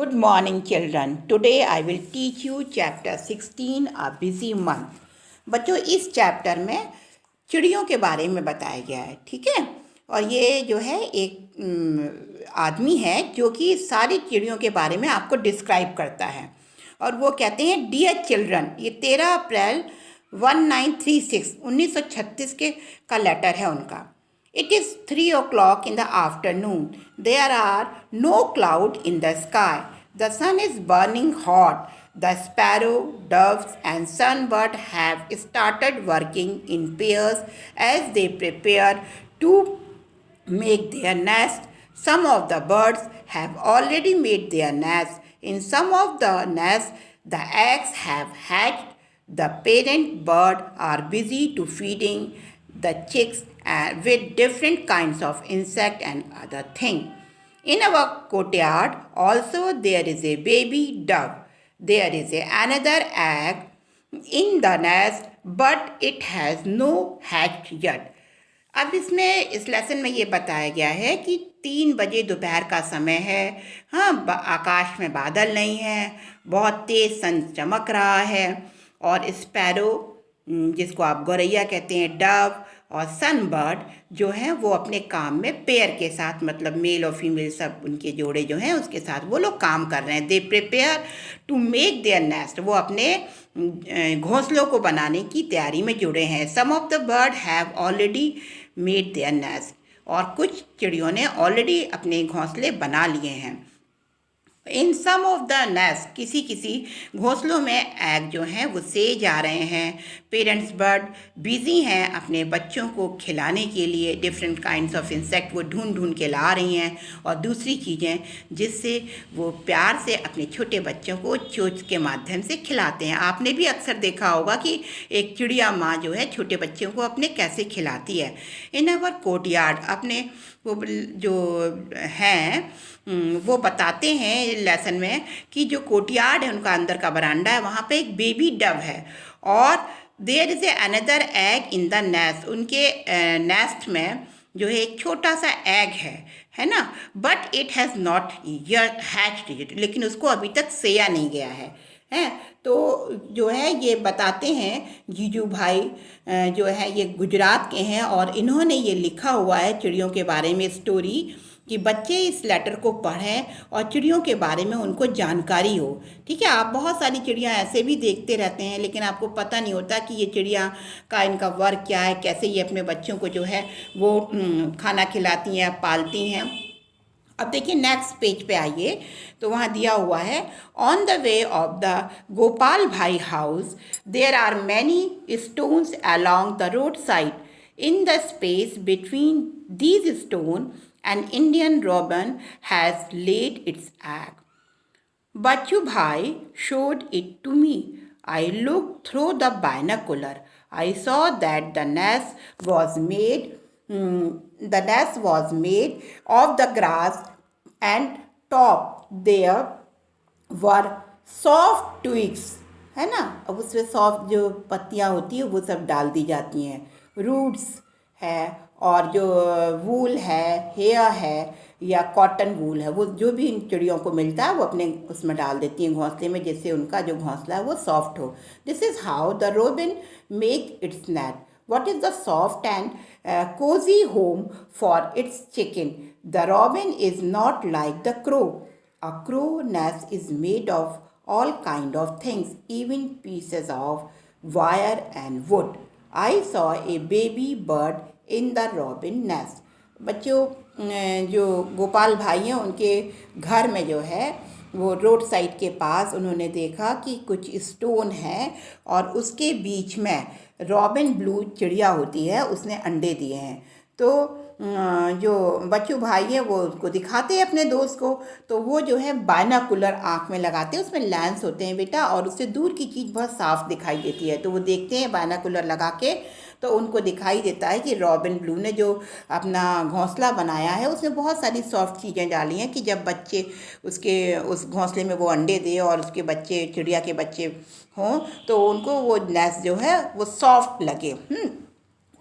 Good morning, children. Today I will teach you chapter 16, A Busy Month. बच्चों, इस chapter में चिड़ियों के बारे में बताया गया है, ठीक है। और ये जो है एक आदमी है जो कि सारी चिड़ियों के बारे में आपको डिस्क्राइब करता है। और वो कहते हैं, डियर चिल्ड्रन, ये 13 अप्रैल 1936 के का लेटर है उनका। It is 3 o'clock in the afternoon. There are no clouds in the sky. The sun is burning hot. The sparrow, doves, and sunbird have started working in pairs as they prepare to make their nest. Some of the birds have already made their nests. In some of the nests, the eggs have hatched. The parent bird are busy to feeding the chicks with different kinds of insect and other thing. In our courtyard also there is a baby dove. There is another egg in the nest, but it has no hatched yet. अब इसमें इस lesson में ये बताया गया है कि 3 बजे दोपहर का समय है। हाँ, आकाश में बादल नहीं है, बहुत तेज़ सन चमक रहा है और स्पैरो, जिसको आप गौरैया कहते हैं, डव और सनबर्ड जो हैं वो अपने काम में पेयर के साथ, मतलब मेल और फीमेल सब उनके जोड़े जो हैं उसके साथ वो लोग काम कर रहे हैं। They prepare to make their nest, वो अपने घोंसलों को बनाने की तैयारी में जुड़े हैं। Some of the bird have already made their nest, और कुछ चिड़ियों ने ऑलरेडी अपने घोंसले बना लिए हैं। इन सम ऑफ द नेस्ट, किसी किसी घोंसलों में एग जो हैं वो से जा रहे हैं। पेरेंट्स बर्ड बिजी हैं अपने बच्चों को खिलाने के लिए। डिफरेंट काइंड्स ऑफ इंसेक्ट वो ढूंढ ढूंढ के ला रही हैं, और दूसरी चीज़ें जिससे वो प्यार से अपने छोटे बच्चों को चोंच के माध्यम से खिलाते हैं। आपने भी अक्सर देखा होगा कि एक चिड़िया माँ जो है छोटे बच्चों को अपने कैसे खिलाती है। इन अवर कोर्टयार्ड, अपने वो जो हैं वो बताते हैं लेसन में कि जो कोर्टयार्ड है उनका अंदर का बरामदा है, वहाँ पे एक बेबी डव है और there is a another egg in the nest. उनके नेस्ट में जो है एक छोटा सा एग है ना, but it has not hatched it, लेकिन उसको अभी तक सेया नहीं गया है। तो जो है ये बताते हैं जीजू भाई जो है ये गुजरात के हैं, और इन्होंने ये लिखा हुआ है चिड़ियों के बारे में स्टोरी, कि बच्चे इस लेटर को पढ़ें और चिड़ियों के बारे में उनको जानकारी हो। ठीक है, आप बहुत सारी चिड़ियाँ ऐसे भी देखते रहते हैं, लेकिन आपको पता नहीं होता कि ये चिड़िया का इनका वर्क क्या है, कैसे ये अपने बच्चों को जो है वो खाना खिलाती हैं, पालती हैं। अब देखिए नेक्स्ट पेज पे आइए, तो वहाँ दिया हुआ है, on the way of the Gopal bhai house there are many stones along the road side. In the space between these stone an Indian robin has laid its egg. Bachu Bhai showed it to me. I looked through the binocular. I saw that the nest was made of the grass, and top there were soft twigs, है ना। अब उसमें soft जो पत्तियाँ होती है वो सब डाल दी जाती हैं, रूट्स है, और जो वूल है, हेयर है या कॉटन वूल है, वो जो भी इन चिड़ियों को मिलता है वो अपने उसमें डाल देती हैं घोंसले में, जिससे उनका जो घोंसला है वो सॉफ्ट हो। This is how the robin make it's net. What is the soft and cozy home for its chicken? The robin is not like the crow. A crow nest is made of all kind of things, even pieces of wire and wood. I saw a baby bird in the robin nest. बच्चों, जो गोपाल भाई हैं उनके घर में जो है वो रोड साइड के पास उन्होंने देखा कि कुछ स्टोन है, और उसके बीच में रॉबिन ब्लू चिड़िया होती है, उसने अंडे दिए हैं। तो जो बच्चू भाई हैं वो उसको दिखाते हैं अपने दोस्त को, तो वो जो है बायनाकुलर आँख में लगाते हैं, उसमें लेंस होते हैं बेटा, और उससे दूर की चीज़ बहुत साफ दिखाई देती है। तो वो देखते हैं बायनाकुलर लगा के, तो उनको दिखाई देता है कि रॉबिन ब्लू ने जो अपना घोंसला बनाया है उसमें बहुत सारी सॉफ्ट चीज़ें डाली हैं कि जब बच्चे उसके उस घोंसले में वो अंडे दे और उसके बच्चे, चिड़िया के बच्चे हों, तो उनको वो नेस्ट जो है वो सॉफ्ट लगे।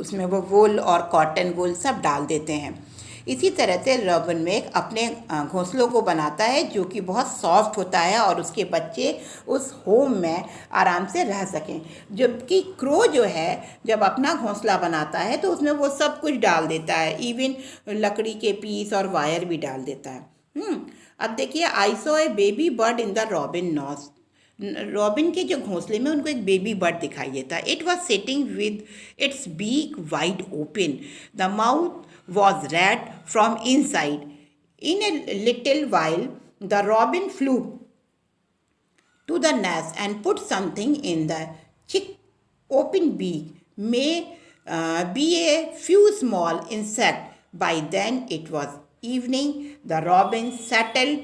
उसमें वो वूल और कॉटन वूल सब डाल देते हैं। इसी तरह से रॉबिन मेक अपने घोंसलों को बनाता है जो कि बहुत सॉफ्ट होता है और उसके बच्चे उस होम में आराम से रह सकें। जबकि क्रो जो है जब अपना घोंसला बनाता है तो उसमें वो सब कुछ डाल देता है, इवन लकड़ी के पीस और वायर भी डाल देता है। अब देखिए, I saw a baby bird in the robin nest. Robin के जो घोंसले में उनको एक बेबी बर्ड दिखाई देता है। It was sitting with its beak wide open, the mouth was red from inside. In a little while the robin flew to the nest and put something in the chick open beak, may be a few small insect. By then it was evening. The robin settled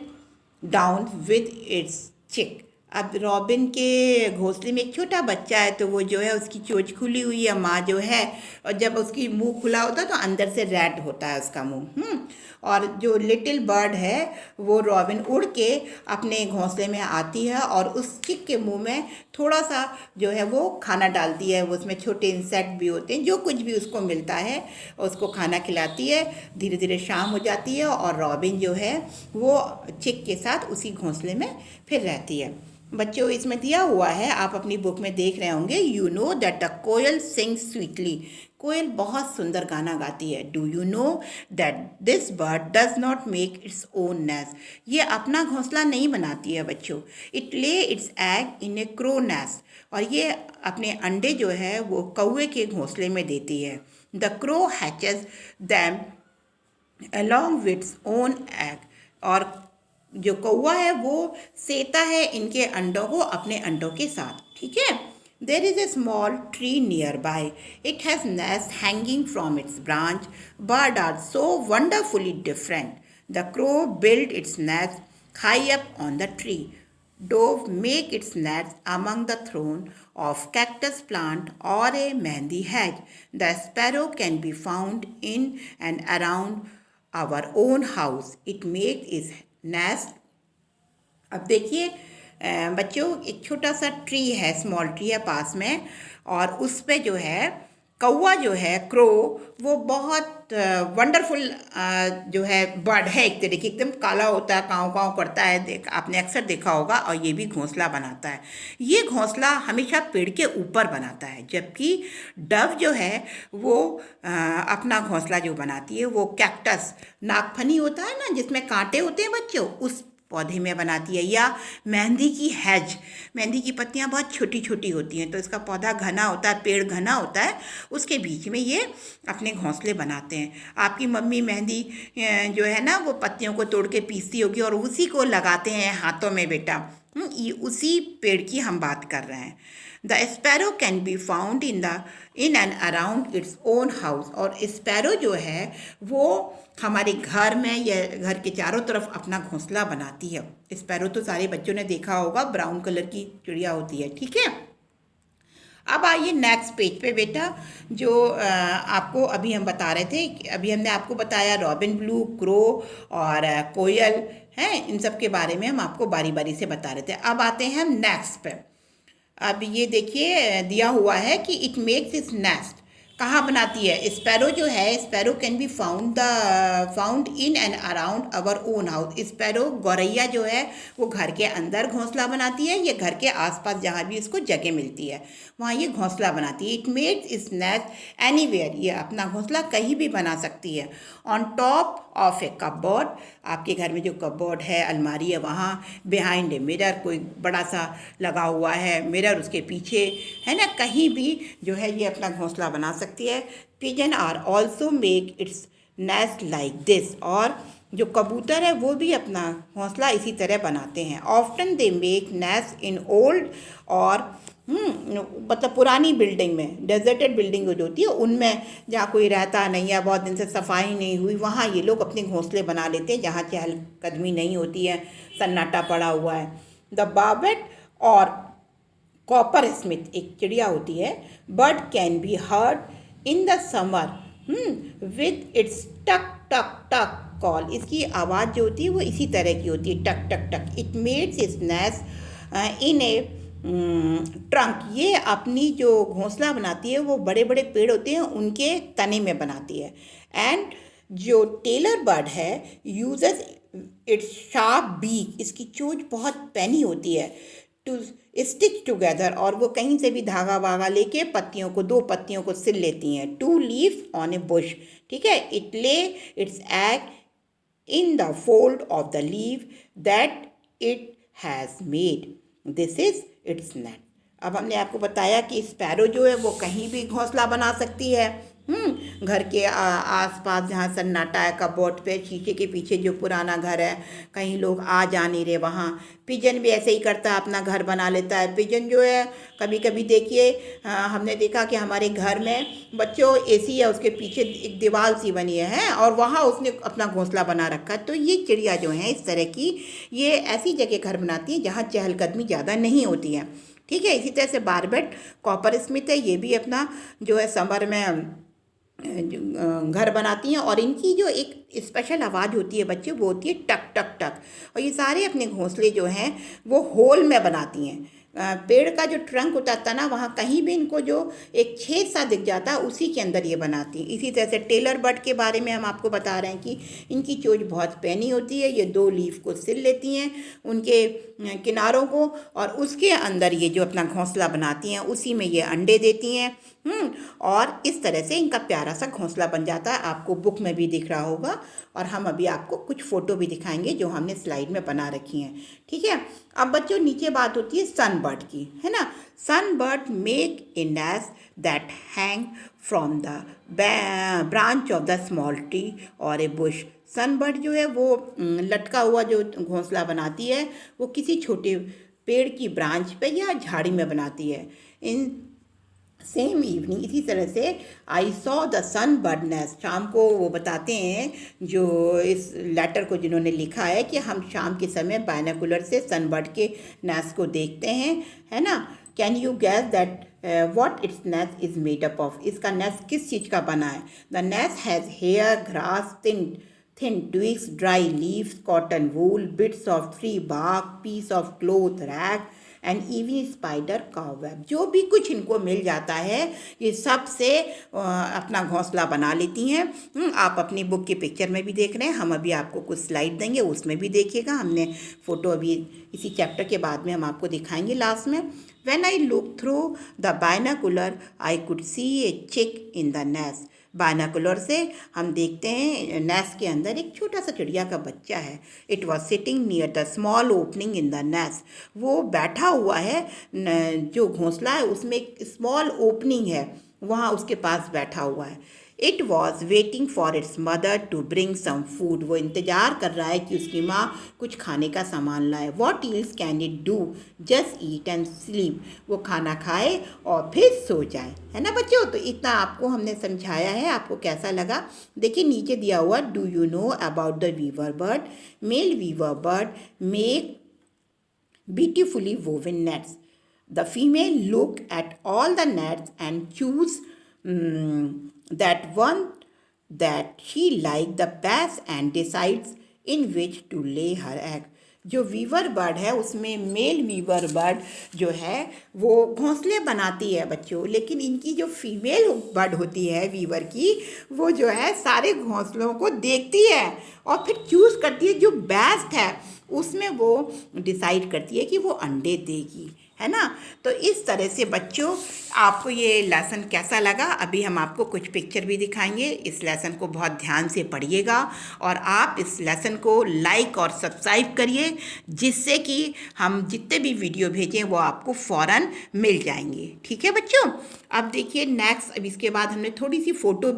down with its chick. अब robin के घोंसले में एक छोटा बच्चा है, तो वो जो है उसकी चोंच खुली हुई है, माँ जो है, और जब उसकी मुंह खुला होता है तो अंदर से रेड होता है उसका मुंह। और जो लिटिल बर्ड है वो रॉबिन उड़ के अपने घोंसले में आती है और उस चिक के मुंह में थोड़ा सा जो है वो खाना डालती है। वो उसमें छोटे इंसेक्ट भी होते हैं, जो कुछ भी उसको मिलता है उसको खाना खिलाती है। धीरे धीरे शाम हो जाती है और रॉबिन जो है वो चिक के साथ उसी घोंसले में फिर रहती है। बच्चों, इसमें दिया हुआ है, आप अपनी बुक में देख रहे होंगे, you know that the koel sings sweetly. कोयल बहुत सुंदर गाना गाती है। Do you know that this bird does not make its own nest. ये अपना घोंसला नहीं बनाती है बच्चों। It lay its egg in a crow nest. और ये अपने अंडे जो है वो कौवे के घोंसले में देती है। The crow hatches them along with its own egg। और जो कौवा है वो सेता है इनके अंडों को अपने अंडों के साथ। ठीक है। There is a small tree nearby. It has nests hanging from its branch. Birds are so wonderfully different. The crow built its nest high up on the tree. Dove make its nest among the thorn of cactus plant or a mehndi hedge. The sparrow can be found in and around our own house. It makes its nest। अब देखिए बच्चों, एक छोटा सा tree है, small tree है पास में, और उस पे जो है कौवा जो है क्रो, वो बहुत वंडरफुल जो है बर्ड है। एक तरीके एकदम काला होता है, काँव काँव करता है, आपने अक्सर देखा होगा। और ये भी घोंसला बनाता है। ये घोंसला हमेशा पेड़ के ऊपर बनाता है, जबकि डव जो है वो अपना घोंसला जो बनाती है वो कैक्टस, नागफनी होता है ना जिसमें कांटे होते हैं बच्चों, उस पौधे में बनाती है। या मेहंदी की हैज, मेहंदी की पत्तियां बहुत छोटी छोटी होती हैं, तो इसका पौधा घना होता है, पेड़ घना होता है, उसके बीच में ये अपने घोंसले बनाते हैं। आपकी मम्मी मेहंदी जो है ना वो पत्तियों को तोड़ के पीसती होगी और उसी को लगाते हैं हाथों में बेटा। ये उसी पेड़ की हम बात कर रहे हैं। The sparrow can be found in and around its own house. और स्पैरो जो है वो हमारे घर में या घर के चारों तरफ अपना घोंसला बनाती है। स्पैरो तो सारे बच्चों ने देखा होगा, ब्राउन कलर की चिड़िया होती है। ठीक है। अब आइए नेक्स्ट पेज पे बेटा, जो आपको अभी हम बता रहे थे, अभी हमने आपको बताया रॉबिन ब्लू, क्रो और कोयल हैं, इन सब के बारे में हम आपको बारी बारी से बता रहे थे। अब आते हैं हम नेक्स्ट पे। अब ये देखिए दिया हुआ है कि इट मेक्स इट्स नेस्ट, कहाँ बनाती है। स्पैरो जो है, sparrow can be found in and around our own house. Sparrow गौरैया जो है वो घर के अंदर घोंसला बनाती है, या घर के आसपास जहाँ भी इसको जगह मिलती है वहाँ ये घोंसला बनाती है। It makes its nest anywhere, ये अपना घोंसला कहीं भी बना सकती है। On top of A cupboard, आपके घर में जो कपबोर्ड है, अलमारी है, वहाँ बिहाइंड ए मिरर, कोई बड़ा सा लगा हुआ है मिरर, उसके पीछे है ना, कहीं भी जो है ये अपना घोंसला बना सकती है। Pigeon are also make its nest like this. और जो कबूतर है वो भी अपना घोंसला इसी तरह बनाते हैं। Often they make nest in old और मतलब पुरानी बिल्डिंग में, डेजर्टेड बिल्डिंग जो होती है उनमें, जहाँ कोई रहता नहीं है, बहुत दिन से सफाई नहीं हुई, वहाँ ये लोग अपने घोंसले बना लेते हैं जहाँ चहलकदमी नहीं होती है, सन्नाटा पड़ा हुआ है। द बाबेट और कॉपर स्मिथ एक चिड़िया होती है। Bird can be heard in the summer with its टक टक टक कॉल। इसकी आवाज़ जो होती है वो इसी तरह की होती है, टक टक टक। It makes its nest in A trunk. ये अपनी जो घोंसला बनाती है वो बड़े बड़े पेड़ होते हैं उनके तने में बनाती है। एंड जो टेलर बर्ड है यूजेस इट्स शार्प बीक, इसकी चोंच बहुत पैनी होती है, टू स्टिच टुगेदर, और वो कहीं से भी धागा वागा लेके पत्तियों को, दो पत्तियों को सिल लेती हैं। Two leaves on a bush, ठीक है। It lay its egg in the fold of the leaf that it has made. This is its net. अब हमने आपको बताया कि स्पैरो जो है वो कहीं भी घोंसला बना सकती है। घर के आसपास जहाँ सन्नाटा है, कबोर्ड पे, शीशे के पीछे जो पुराना घर है, कहीं लोग आ जा नहीं रहे वहाँ। पिजन भी ऐसे ही करता है, अपना घर बना लेता है। पिजन जो है कभी कभी देखिए, हमने देखा कि हमारे घर में बच्चों एसी है, उसके पीछे एक दीवार सी बनी है और वहाँ उसने अपना घोंसला बना रखा है। तो ये चिड़िया जो है इस तरह की, ये ऐसी जगह घर बनाती है जहाँ चहलकदमी ज़्यादा नहीं होती है, ठीक है। इसी तरह से बारबेट कॉपर स्मिथ है, ये भी अपना जो है समर में घर बनाती हैं, और इनकी जो एक स्पेशल आवाज़ होती है बच्चे, वो होती है टक टक टक। और ये सारे अपने घोंसले जो हैं वो होल में बनाती हैं। पेड़ का जो ट्रंक होता था ना, वहाँ कहीं भी इनको जो एक छेद सा दिख जाता है उसी के अंदर ये बनाती हैं। इसी तरह से टेलर बर्ड के बारे में हम आपको बता रहे हैं कि इनकी चोंच बहुत पैनी होती है, ये दो लीफ को सिल लेती हैं उनके किनारों को, और उसके अंदर ये जो अपना घोंसला बनाती हैं उसी में ये अंडे देती हैं। और इस तरह से इनका प्यारा सा घोंसला बन जाता है। आपको बुक में भी दिख रहा होगा, और हम अभी आपको कुछ फ़ोटो भी दिखाएंगे जो हमने स्लाइड में बना रखी हैं, ठीक है। अब बच्चों नीचे बात होती है सन बर्ड की, है ना। Sun bird make a nest that hang from the branch of the small tree और ए बुश। सन बर्ड जो है वो लटका हुआ जो घोंसला बनाती है वो किसी छोटे पेड़ की ब्रांच पे या झाड़ी में बनाती है। इन सेम इवनिंग, इसी तरह से I saw the sun bird nest, शाम को वो बताते हैं जो इस लेटर को जिन्होंने लिखा है कि हम शाम के समय बायनोकुलर से सन बर्ड के नेस्ट को देखते हैं, है ना। Can you guess that what its nest is made up of, इसका नेस्ट किस चीज़ का बना है। The nest has hair, grass, thin twigs, dry leaves, cotton wool, bits of tree bark, piece of cloth rag and even spider cobweb। जो भी कुछ इनको मिल जाता है ये सब से अपना घोंसला बना लेती हैं। आप अपनी बुक की पिक्चर में भी देख रहे हैं, हम अभी आपको कुछ स्लाइड देंगे उसमें भी देखिएगा। हमने फ़ोटो अभी इसी चैप्टर के बाद में हम आपको दिखाएंगे लास्ट में। When I looked through the binocular, I could see a chick in the nest। Binocular से हम देखते हैं नेस्ट के अंदर एक छोटा सा चिड़िया का बच्चा है। It was sitting near the small opening in the nest, वो बैठा हुआ है, जो घोंसला है उसमें एक स्मॉल ओपनिंग है, वहाँ उसके पास बैठा हुआ है। It was waiting for its mother to bring some food, वो इंतज़ार कर रहा है कि उसकी माँ कुछ खाने का सामान लाए। What else can it do, just eat and sleep, वो खाना खाए और फिर सो जाए, है ना बच्चों। तो इतना आपको हमने समझाया है, आपको कैसा लगा देखिए नीचे दिया हुआ। Do you know about the weaver bird, male weaver bird make beautifully woven nets. The female look at all the nets and choose that one that she like the best and decides in which to lay her egg। जो Weaver bird है उसमें mail weaver bird जो है वो घोंसले बनाती है बच्चों, लेकिन इनकी जो फीमेल बर्ड होती है वीवर की, वो जो है सारे घोंसलों को देखती है और फिर चूज़ करती है जो बेस्ट है, उसमें वो डिसाइड करती है कि वो अंडे देगी, है ना। तो इस तरह से बच्चों आपको ये लेसन कैसा लगा, अभी हम आपको कुछ पिक्चर भी दिखाएंगे। इस लेसन को बहुत ध्यान से पढ़िएगा और आप इस लेसन को लाइक और सब्सक्राइब करिए, जिससे कि हम जितने भी वीडियो भेजें वो आपको फ़ौरन मिल जाएंगे, ठीक है बच्चों। अब देखिए नेक्स्ट, अब इसके बाद हमने थोड़ी सी फ़ोटो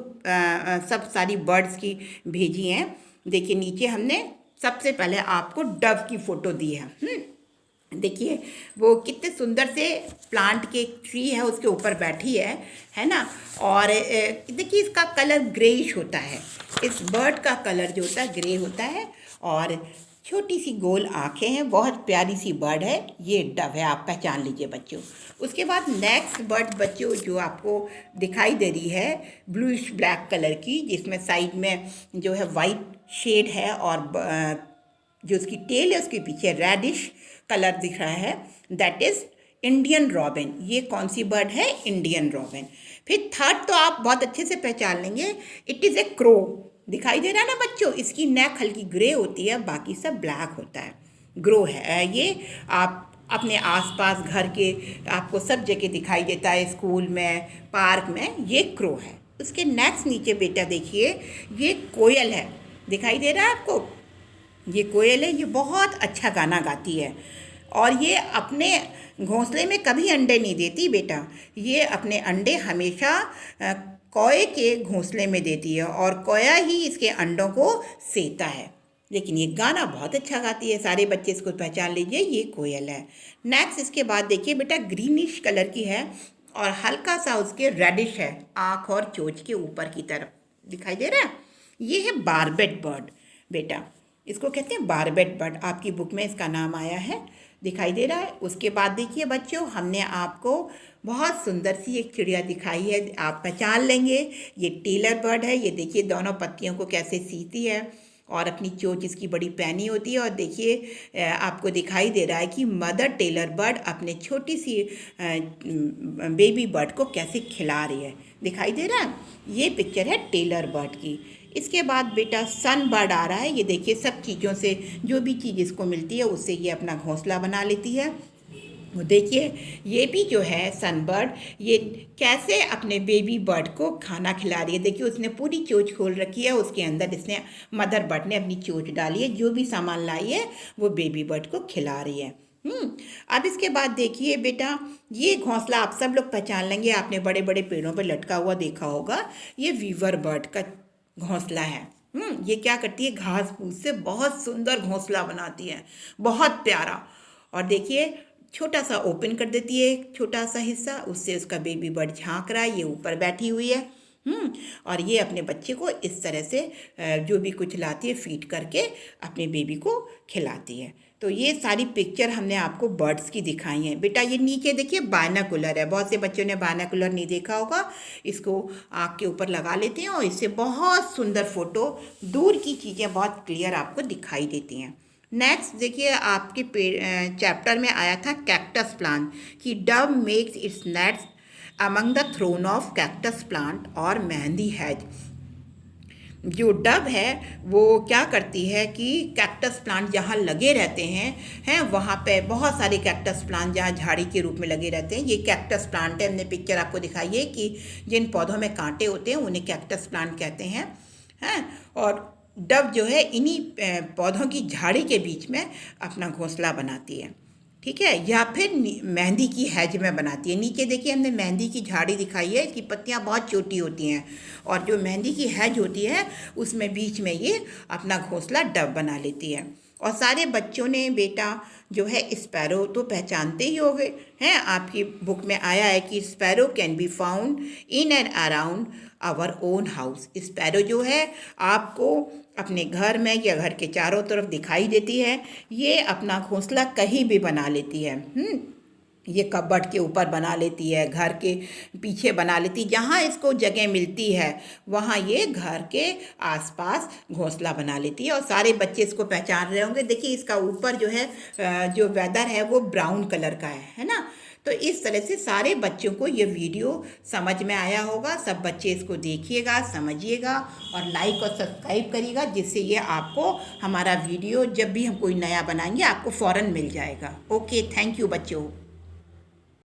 सब सारी बर्ड्स की भेजी हैं। देखिए नीचे हमने सबसे पहले आपको डव की फ़ोटो दी है। देखिए वो कितने सुंदर से प्लांट के ट्री है उसके ऊपर बैठी है ना। और देखिए इसका कलर ग्रेइश होता है, इस बर्ड का कलर जो होता है ग्रे होता है, और छोटी सी गोल आँखें हैं, बहुत प्यारी सी बर्ड है, ये डव है, आप पहचान लीजिए बच्चों। उसके बाद नेक्स्ट बर्ड बच्चों जो आपको दिखाई दे रही है ब्लूइश ब्लैक कलर की, जिसमें साइड में जो है वाइट शेड है और जो उसकी टेल है उसके पीछे रेडिश कलर दिख रहा है, दैट इज़ इंडियन रॉबिन। ये कौन सी बर्ड है, इंडियन रॉबिन। फिर थर्ड तो आप बहुत अच्छे से पहचान लेंगे, इट इज़ ए क्रो। दिखाई दे रहा है ना बच्चों, इसकी नेक हल्की ग्रे होती है, बाकी सब ब्लैक होता है। ग्रो है ये, आप अपने आसपास घर के आपको सब जगह दिखाई देता है, स्कूल में, पार्क में, ये क्रो है। उसके नेक्स्ट नीचे बेटा देखिए, ये कोयल है, दिखाई दे रहा है आपको, ये कोयल है, ये बहुत अच्छा गाना गाती है और ये अपने घोंसले में कभी अंडे नहीं देती बेटा, ये अपने अंडे हमेशा कोए के घोंसले में देती है और कोया ही इसके अंडों को सेता है। लेकिन ये गाना बहुत अच्छा गाती है, सारे बच्चे इसको पहचान लीजिए, ये कोयल है। नेक्स्ट इसके बाद देखिए बेटा, ग्रीनिश कलर की है और हल्का सा उसके रेडिश है, आँख और चोंच के ऊपर की तरफ, दिखाई दे रहा है। ये है बारबेट बर्ड बेटा, इसको कहते हैं बारबेट बर्ड, आपकी बुक में इसका नाम आया है, दिखाई दे रहा है। उसके बाद देखिए बच्चों, हमने आपको बहुत सुंदर सी एक चिड़िया दिखाई है, आप पहचान लेंगे, ये टेलर बर्ड है। ये देखिए दोनों पत्तियों को कैसे सीती है और अपनी चोंच इसकी बड़ी पैनी होती है। और देखिए आपको दिखाई दे रहा है कि मदर टेलर बर्ड अपने छोटी सी बेबी बर्ड को कैसे खिला रही है, दिखाई दे रहा है। ये पिक्चर है टेलर बर्ड की। इसके बाद बेटा सन बर्ड आ रहा है, ये देखिए सब चीज़ों से, जो भी चीज़ इसको मिलती है उससे ये अपना घोंसला बना लेती है। वो देखिए ये भी जो है सनबर्ड, ये कैसे अपने बेबी बर्ड को खाना खिला रही है। देखिए उसने पूरी चोंच खोल रखी है, उसके अंदर इसने मदर बर्ड ने अपनी चोंच डाली है, जो भी सामान लाई है वो बेबी बर्ड को खिला रही है। अब इसके बाद देखिए बेटा, ये घोंसला आप सब लोग पहचान लेंगे, आपने बड़े बड़े पेड़ों पर लटका हुआ देखा होगा, ये वीवर बर्ड का घोंसला है। ये क्या करती है, घास फूस से बहुत सुंदर घोंसला बनाती है, बहुत प्यारा। और देखिए छोटा सा ओपन कर देती है, एक छोटा सा हिस्सा, उससे उसका बेबी बर्ड झांक रहा है, ये ऊपर बैठी हुई है। और ये अपने बच्चे को इस तरह से जो भी कुछ लाती है फीड करके अपने बेबी को खिलाती है। तो ये सारी पिक्चर हमने आपको बर्ड्स की दिखाई हैं बेटा। ये नीचे देखिए बायनाकुलर है, बहुत से बच्चों ने बायनाकुलर नहीं देखा होगा, इसको आँख के ऊपर लगा लेते हैं और इससे बहुत सुंदर फोटो, दूर की चीज़ें बहुत क्लियर आपको दिखाई देती हैं। नेक्स्ट देखिए, आपके चैप्टर में आया था कैक्टस प्लांट कि dove makes its nets among the thorn of cactus plant और मेहंदी हैज। जो डव है वो क्या करती है कि कैक्टस प्लांट जहाँ लगे रहते हैं वहाँ पे बहुत सारे कैक्टस प्लांट जहाँ झाड़ी के रूप में लगे रहते हैं, ये कैक्टस प्लांट है। हमने पिक्चर आपको दिखाई है कि जिन पौधों में कांटे होते हैं उन्हें कैक्टस प्लांट कहते हैं और डव जो है इन्हीं पौधों की झाड़ी के बीच में अपना घोंसला बनाती है, ठीक है, या फिर मेहंदी की हैज में बनाती है। नीचे देखिए हमने मेहंदी की झाड़ी दिखाई है, इसकी पत्तियां बहुत छोटी होती हैं और जो मेहंदी की हैज होती है उसमें बीच में ये अपना घोंसला डव बना लेती है। और सारे बच्चों ने बेटा जो है स्पैरो तो पहचानते ही हो गए हैं, आपकी बुक में आया है कि sparrow can be found in and around our own house. Sparrow जो है आपको अपने घर में या घर के चारों तरफ दिखाई देती है, ये अपना घोंसला कहीं भी बना लेती है। ये कबर्ड के ऊपर बना लेती है, घर के पीछे बना लेती है, जहाँ इसको जगह मिलती है वहाँ ये घर के आसपास घोंसला बना लेती है। और सारे बच्चे इसको पहचान रहे होंगे, देखिए इसका ऊपर जो है जो वेदर है वो ब्राउन कलर का है ना। तो इस तरह से सारे बच्चों को ये वीडियो समझ में आया होगा। सब बच्चे इसको देखिएगा, समझिएगा और लाइक और सब्सक्राइब करिएगा, जिससे ये आपको हमारा वीडियो जब भी हम कोई नया बनाएंगे आपको फ़ौरन मिल जाएगा। ओके, थैंक यू बच्चों।